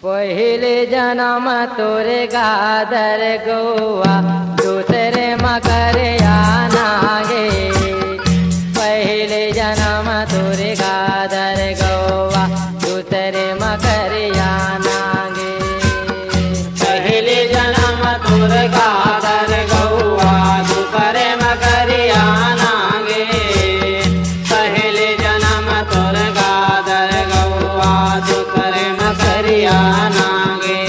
पहले जन्म तोरे गादर गौआ दूसरे मकर आनागे। पहले जन्म तोरे गादर गौआ दूसरे मकर आनागे। पहले जन्म तोरे गादर गौआ दूसरे मकर आनागे। पहले जन्म तोरे गादर गौआ दूसरे मकर आनागे।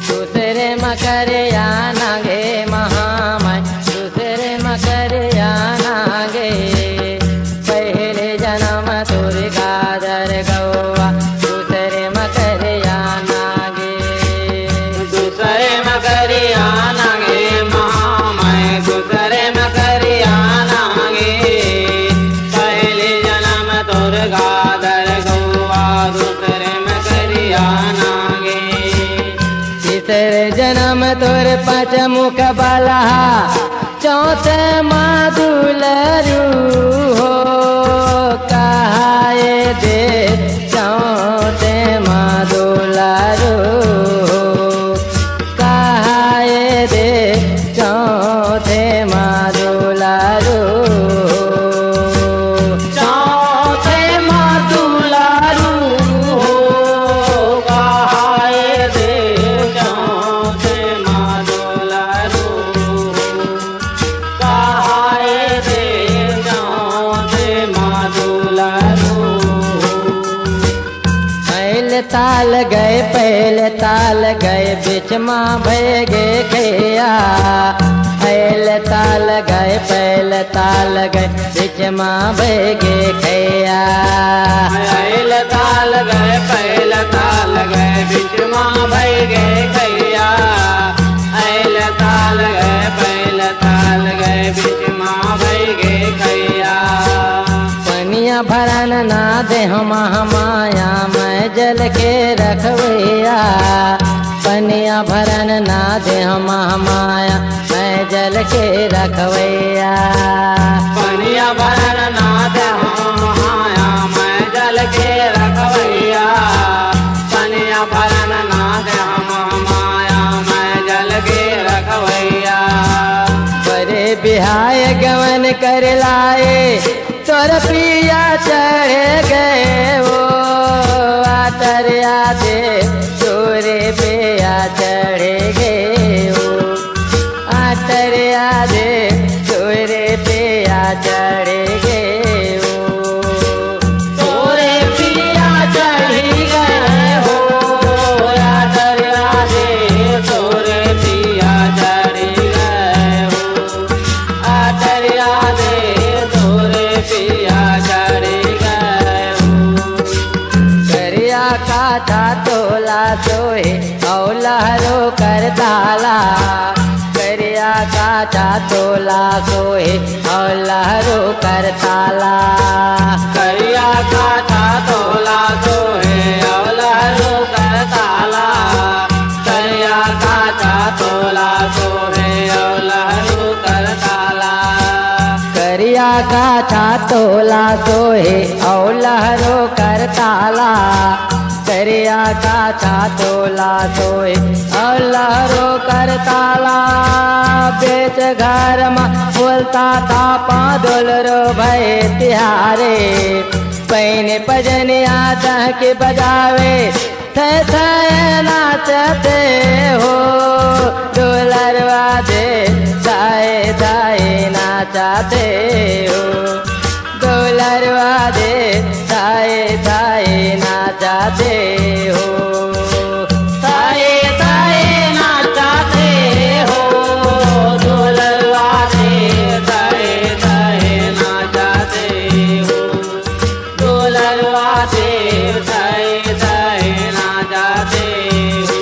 दूसरे मकर आनागे महामय दूसरे मकर आनागे। पहले जन्म तोरे गादर गौआ दूसरे मकर आनागे। दूसरे मकर आनागे महामय दूसरे मकर आनागे। पहले जन्म तोर गादर गौआ दूसरे मकर आनागे। तीसरे जन्म तोर पाँच मुख बाला चौथे मादुलरू हो कहाए दे चौथे मादुलरू हो कहाए दे चौथे मादुलरू चौथे मातुलारू हो कहाए दे चौथे मातुलारू कहाए दे चौथे मातुलारू। पहले ताल गए बीच माँ भय गे खैया। पहले ताल गए बीच माँ भय गे खैया। पहले ताल गए बीच माँ भय गे खैया। पहले ताल गए बीच माँ भय गे खैया। पनिया भरन ना दे माया मैं जल के रखवैया। पनिया भरन ना दे माया मैं जल के रखवैया। पनिया भरन ना दे माया मैं जल के रखवैया। पनिया भरन ना दे माया मैं जल के रखवैया। बड़े बिहाय गवन कर लाए तोर पिया चढ़ गए वो आतरिया दे तोरे पिया चढ़ गए वो आतरिया दे तोरे पिया चढ़ गए वो तोरे पिया चढ़ी गए हो आतरिया दे तोरे पिया चढ़ी गए हो आतरिया दे तोरे पिया चढ़ी गए हो। करिया काटा तोला सोहे औलहरो कर ताला। करिया काटा तोला सोहे औलहरो कर ताला। करिया काटा तोला सोहे औलहरो कर ताला। करिया काटा तोला सोहे औलहरो कर ताला। करिया काटा तोला सोहे औलहरो कर ताला। करिया काटा तोला सोहे औलहरो कर ताला। बेच घर में बोलता था पादोल रो भय तिहारे। पैने पजनिया चाह के बजावे थे नाचते हो डोलरवा दे दाए दाए नाचते हो डोलरवा दे दाए दाए नाचते हो ताए ताए नाचते हो डोलरवा दे ताए ताए नाचते हो डोलरवा दे ताए ताए नाचते हो।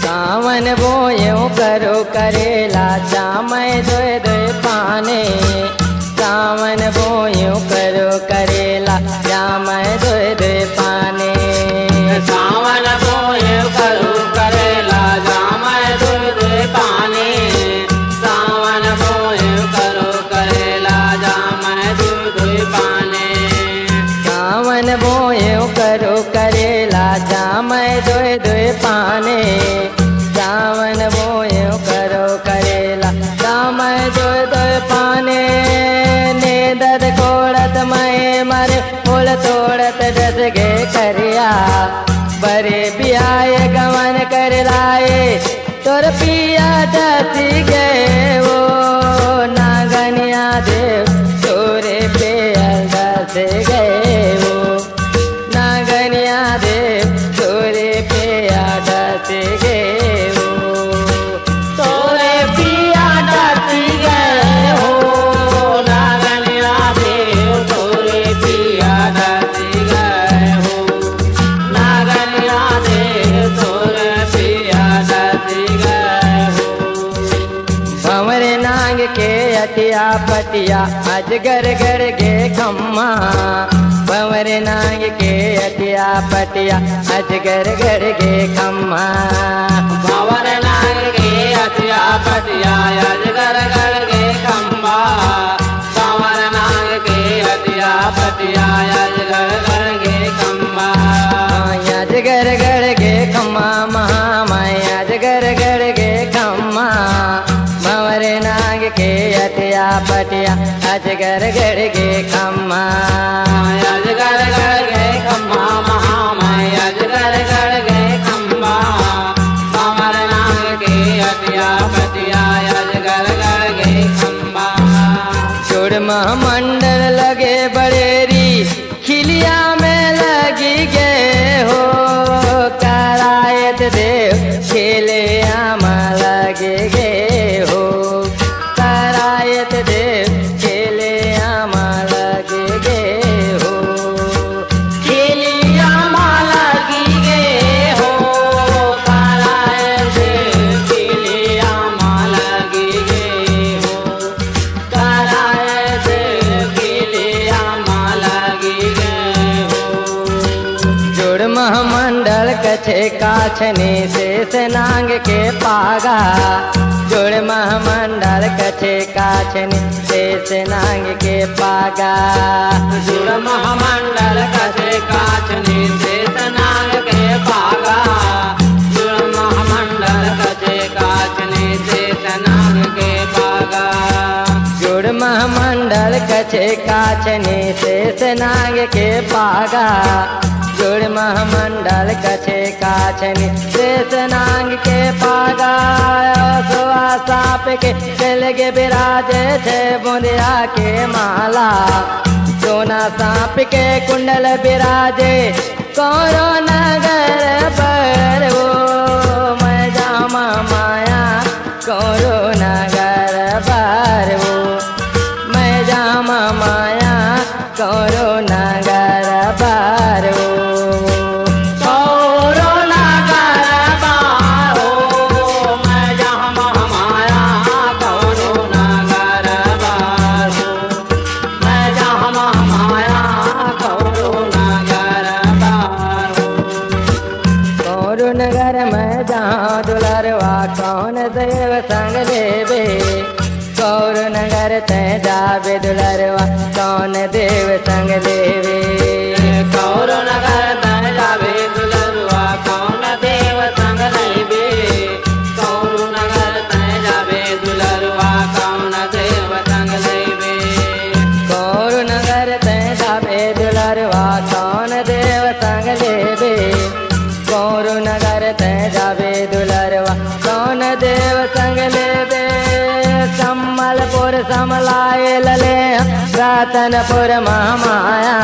सावन बोयो करो करेला जामय दोय दोय पाने। सावन बोयो करो करेला जामय दोय दोय पाने। करिया बरे बियाए गवन कर लाए तोर पिया डसी गए वो नागनिया देव तोरे पिया डस गए वो नागनिया देव तोरे पिया डस गए वो तोरे पिया डसी गए हो नागनिया देव तोरे पिया डसी गए हो नागनिया देव तोरे पिया डसी गए हो भंवरे नांग के अटिया पटिया अजगर गर गे खम्मा भंवरे नांग के अटिया पटिया अजगर गर गे खम्मा भंवर नाग के अटिया पटिया अजगर गर गे खम्बा भंवर नाग के अटिया पटिया अजगर गर गे खम्बा अजगर गर गे खम्मा महामाया अजगर गर गे खम्मा भंवरे नाग के अटिया पटिया अजगर गर गे खम्मा अजगर गर गे खम्बा महामाय अजगर गर गे खम्बा भंवर नाग के अटिया पटिया अजगर गर गे खम्बा चूड़ महामंडल लगे बड़ेरी खिलिया में लगी गए हो करायत देव खेले आमा लगे गए हो करायत देव खेले आमा लगे गए हो खेलिया माला की गे हो कराए देव खेलिया माला की गे हो कराए देव खेलिया माला की गे हो जुड़ महामंडल कछे काछने से नांग के पागा जुड़ महामंडल कछे काछने से नांग के पागा जुड़ महामंडल कसे काछनी से नाग के पागा जुड़ महामंडल कसे काछनी से नाग के पागा जुड़ महामंडल कछे काछने से नांग के पागा जुड़ महामंडल कछे काछने से नांग के पागा सुआ साप के चल गे बिराजे छे बुंदिया के माला सोना सांप के कुंडल बिराजे कौरो नगर पर वो मैं जामा माया कौरो नगर पर वो मैं जामा माया कौरो नगर पर वो कौरो नगर बाहो मैं जहाँ महामाया कौरो नगर बाहो मैं जहाँ महामाया कौरो नगर बाहो कौरो नगर में जहाँ दुलरवा कौन देव संग देवे कौरो नगर ते जावे दुलरवा कौन देव संग देवे कौरो नगर तन जावे दुलरुआ कौन देव संग लैबे कौरो नगर तन जावे दुलरुआ कौन देव संग लैबे कौरो नगर ते जावे दुलरवा कौन देव संग लेवे कौरो नगर ते जावे दुलरवा कौन देव संग लेवे सम्मलपुर समलाए लले रतनपुर महामाया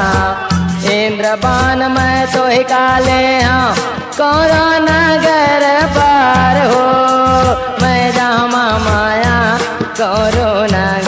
इंद्रबान में तो ही काले हाँ कौरो नगर पार हो मैं जामा माया कौरो नगर